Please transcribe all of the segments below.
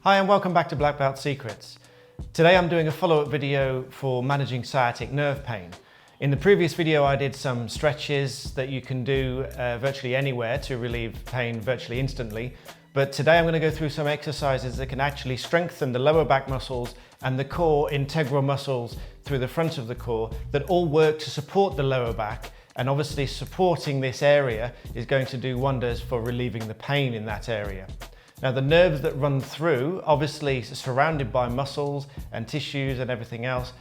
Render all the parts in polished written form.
Hi and welcome back to Black Belt Secrets. Today I'm doing a follow-up video for managing sciatic nerve pain. In the previous video I did some stretches that you can do virtually anywhere to relieve pain virtually instantly, but today I'm going to go through some exercises that can actually strengthen the lower back muscles and the core integral muscles through the front of the core that all work to support the lower back, and obviously supporting this area is going to do wonders for relieving the pain in that area. Now the nerves that run through obviously are surrounded by muscles and tissues and everything else.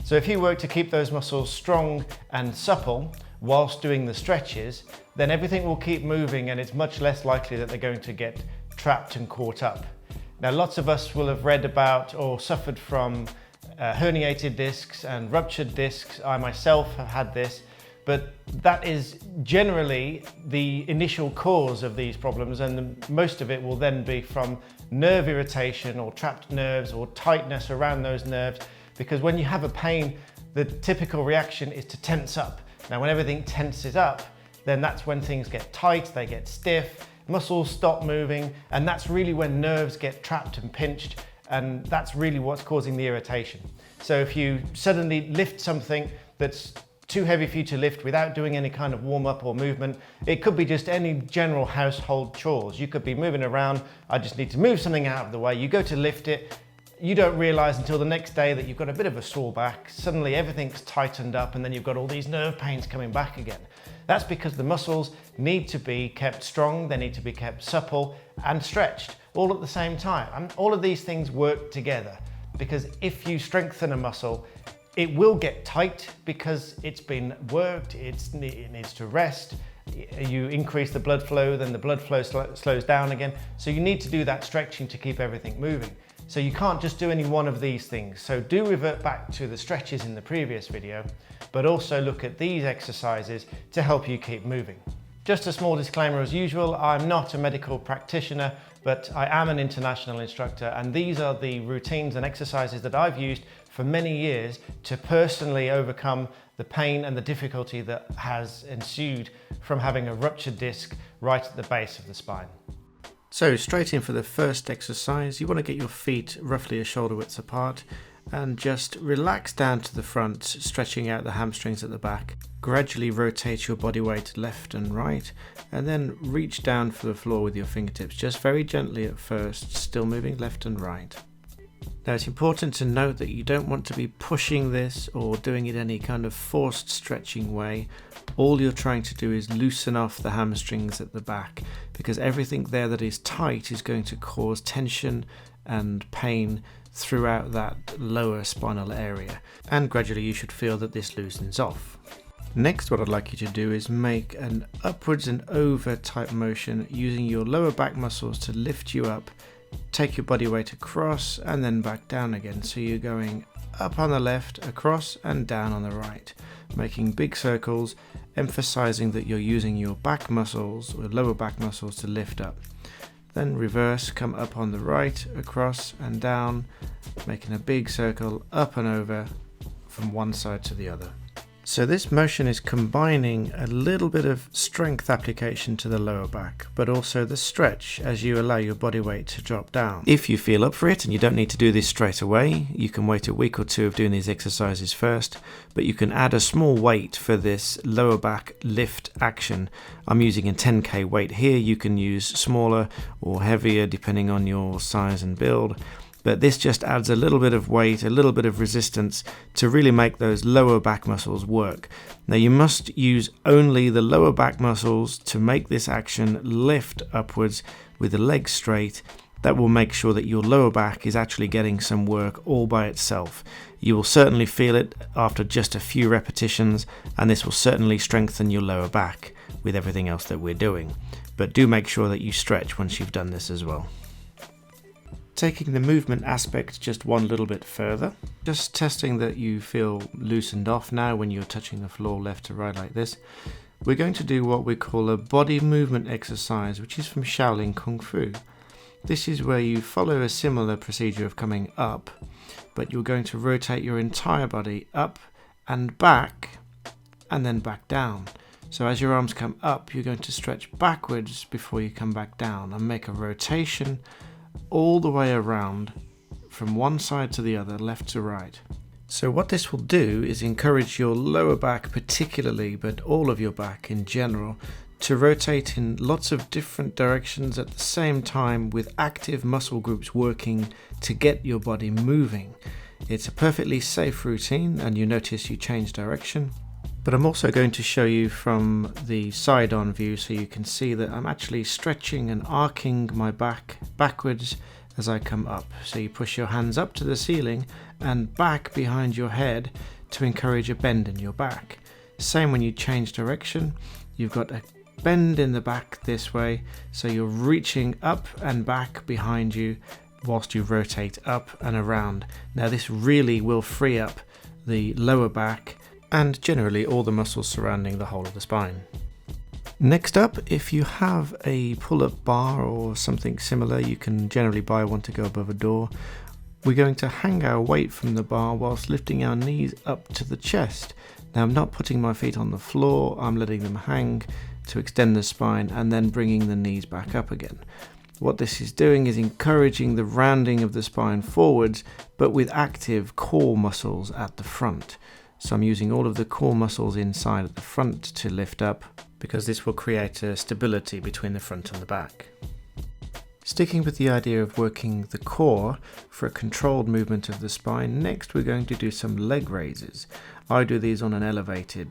So if you work to keep those muscles strong and supple whilst doing the stretches, then everything will keep moving and it's much less likely that they're going to get trapped and caught up. Now lots of us will have read about or suffered from herniated discs and ruptured discs. I myself have had this. But that is generally the initial cause of these problems, and most of it will then be from nerve irritation or trapped nerves or tightness around those nerves, because when you have a pain, the typical reaction is to tense up. Now when everything tenses up, then that's when things get tight, they get stiff, muscles stop moving, and that's really when nerves get trapped and pinched, and that's really what's causing the irritation. So if you suddenly lift something that's too heavy for you to lift without doing any kind of warm-up or movement. It could be just any general household chores. You could be moving around, I just need to move something out of the way. You go to lift it, you don't realize until the next day that you've got a bit of a sore back. Suddenly everything's tightened up and then you've got all these nerve pains coming back again. That's because the muscles need to be kept strong, they need to be kept supple and stretched all at the same time. And all of these things work together, because if you strengthen a muscle, it will get tight because it's been worked, it needs to rest. You increase the blood flow, then the blood flow slows down again. So you need to do that stretching to keep everything moving. So you can't just do any one of these things. So do revert back to the stretches in the previous video, but also look at these exercises to help you keep moving. Just a small disclaimer as usual, I'm not a medical practitioner, but I am an international instructor, and these are the routines and exercises that I've used for many years to personally overcome the pain and the difficulty that has ensued from having a ruptured disc right at the base of the spine. So straight in for the first exercise, you want to get your feet roughly a shoulder width apart and just relax down to the front, stretching out the hamstrings at the back. Gradually rotate your body weight left and right, and then reach down for the floor with your fingertips, just very gently at first, still moving left and right. Now it's important to note that you don't want to be pushing this or doing it any kind of forced stretching way. All you're trying to do is loosen off the hamstrings at the back, because everything there that is tight is going to cause tension and pain throughout that lower spinal area, and gradually you should feel that this loosens off. Next, what I'd like you to do is make an upwards and over type motion using your lower back muscles to lift you up. Take your body weight across and then back down again. So you're going up on the left, across and down on the right, making big circles, emphasizing that you're using your back muscles or lower back muscles to lift up. Then reverse, come up on the right, across and down, making a big circle up and over from one side to the other. So this motion is combining a little bit of strength application to the lower back, but also the stretch as you allow your body weight to drop down. If you feel up for it, and you don't need to do this straight away, you can wait a week or two of doing these exercises first, but you can add a small weight for this lower back lift action. I'm using a 10k weight here. You can use smaller or heavier depending on your size and build. But this just adds a little bit of weight, a little bit of resistance to really make those lower back muscles work. Now you must use only the lower back muscles to make this action lift upwards with the legs straight. That will make sure that your lower back is actually getting some work all by itself. You will certainly feel it after just a few repetitions, and this will certainly strengthen your lower back with everything else that we're doing. But do make sure that you stretch once you've done this as well. Taking the movement aspect just one little bit further, just testing that you feel loosened off now when you're touching the floor left to right like this. We're going to do what we call a body movement exercise, which is from Shaolin Kung Fu. This is where you follow a similar procedure of coming up, but you're going to rotate your entire body up and back and then back down. So as your arms come up, you're going to stretch backwards before you come back down and make a rotation all the way around from one side to the other, left to right. So what this will do is encourage your lower back particularly, but all of your back in general, to rotate in lots of different directions at the same time with active muscle groups working to get your body moving. It's a perfectly safe routine, and you notice you change direction. But I'm also going to show you from the side-on view so you can see that I'm actually stretching and arcing my back backwards as I come up. So you push your hands up to the ceiling and back behind your head to encourage a bend in your back. Same when you change direction, you've got a bend in the back this way, so you're reaching up and back behind you whilst you rotate up and around. Now this really will free up the lower back and generally all the muscles surrounding the whole of the spine. Next up, if you have a pull-up bar or something similar, you can generally buy one to go above a door. We're going to hang our weight from the bar whilst lifting our knees up to the chest. Now I'm not putting my feet on the floor, I'm letting them hang to extend the spine and then bringing the knees back up again. What this is doing is encouraging the rounding of the spine forwards, but with active core muscles at the front. So I'm using all of the core muscles inside at the front to lift up, because this will create a stability between the front and the back. Sticking with the idea of working the core for a controlled movement of the spine, next we're going to do some leg raises. I do these on an elevated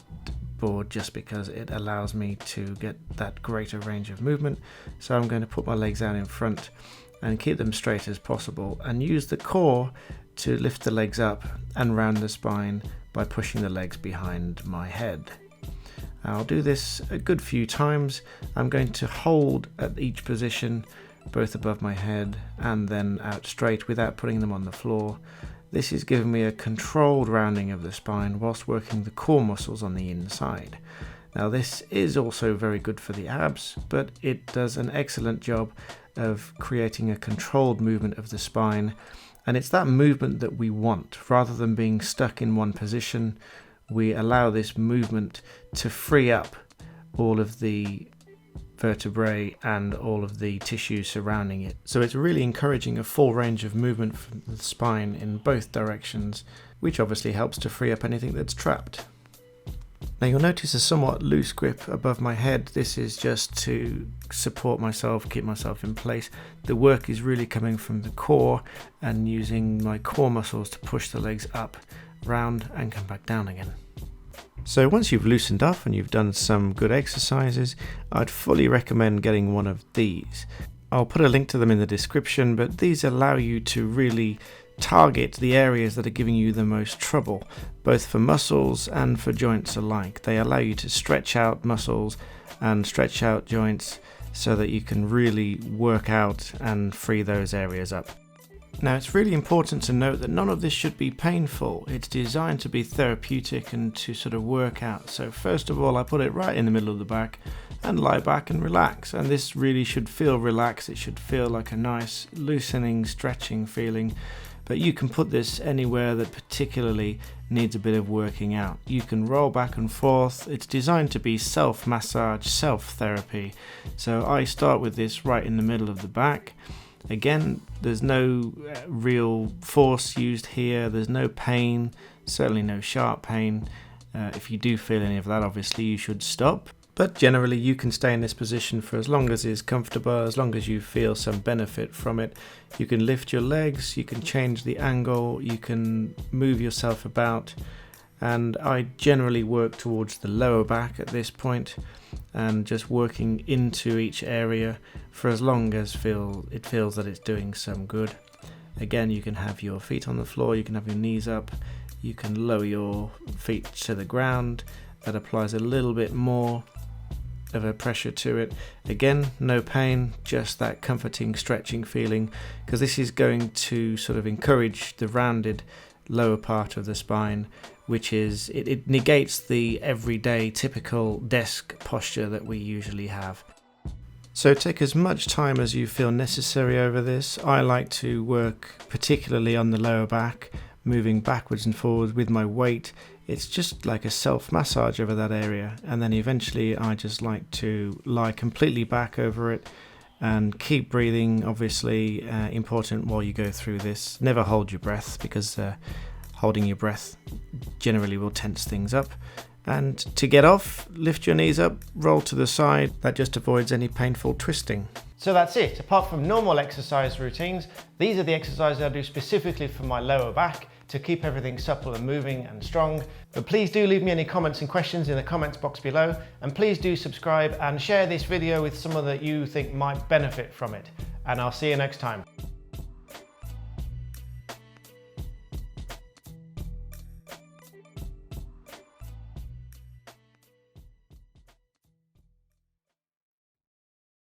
board just because it allows me to get that greater range of movement. So I'm going to put my legs out in front and keep them straight as possible and use the core to lift the legs up and round the spine by pushing the legs behind my head. I'll do this a good few times. I'm going to hold at each position, both above my head and then out straight without putting them on the floor. This is giving me a controlled rounding of the spine whilst working the core muscles on the inside. Now this is also very good for the abs, but it does an excellent job of creating a controlled movement of the spine, and it's that movement that we want. Rather than being stuck in one position, we allow this movement to free up all of the vertebrae and all of the tissue surrounding it. So it's really encouraging a full range of movement from the spine in both directions, which obviously helps to free up anything that's trapped. Now you'll notice a somewhat loose grip above my head. This is just to support myself, keep myself in place. The work is really coming from the core and using my core muscles to push the legs up, round and come back down again. So once you've loosened up and you've done some good exercises, I'd fully recommend getting one of these. I'll put a link to them in the description, but these allow you to really target the areas that are giving you the most trouble, both for muscles and for joints alike. They allow you to stretch out muscles and stretch out joints so that you can really work out and free those areas up. Now it's really important to note that none of this should be painful. It's designed to be therapeutic and to sort of work out. So first of all, I put it right in the middle of the back and lie back and relax. And this really should feel relaxed. It should feel like a nice loosening, stretching feeling. But you can put this anywhere that particularly needs a bit of working out. You can roll back and forth. It's designed to be self-massage, self-therapy. So I start with this right in the middle of the back. Again, there's no real force used here, there's no pain, certainly no sharp pain. If you do feel any of that, obviously you should stop. But generally you can stay in this position for as long as is comfortable, as long as you feel some benefit from it. You can lift your legs, you can change the angle, you can move yourself about. And I generally work towards the lower back at this point and just working into each area for as long as it feels that it's doing some good. Again, you can have your feet on the floor, you can have your knees up, you can lower your feet to the ground. That applies a little bit more of a pressure to it. Again, no pain, just that comforting stretching feeling, because this is going to sort of encourage the rounded lower part of the spine, which is, it negates the everyday typical desk posture that we usually have. So take as much time as you feel necessary over this. I like to work particularly on the lower back, moving backwards and forwards with my weight. It's just like a self-massage over that area, and then eventually I just like to lie completely back over it And keep breathing, obviously important while you go through this. Never hold your breath, because holding your breath generally will tense things up. And to get off, lift your knees up, roll to the side. That just avoids any painful twisting. So that's it. Apart from normal exercise routines, these are the exercises I do specifically for my lower back to keep everything supple and moving and strong. But please do leave me any comments and questions in the comments box below, and please do subscribe and share this video with someone that you think might benefit from it. And I'll see you next time.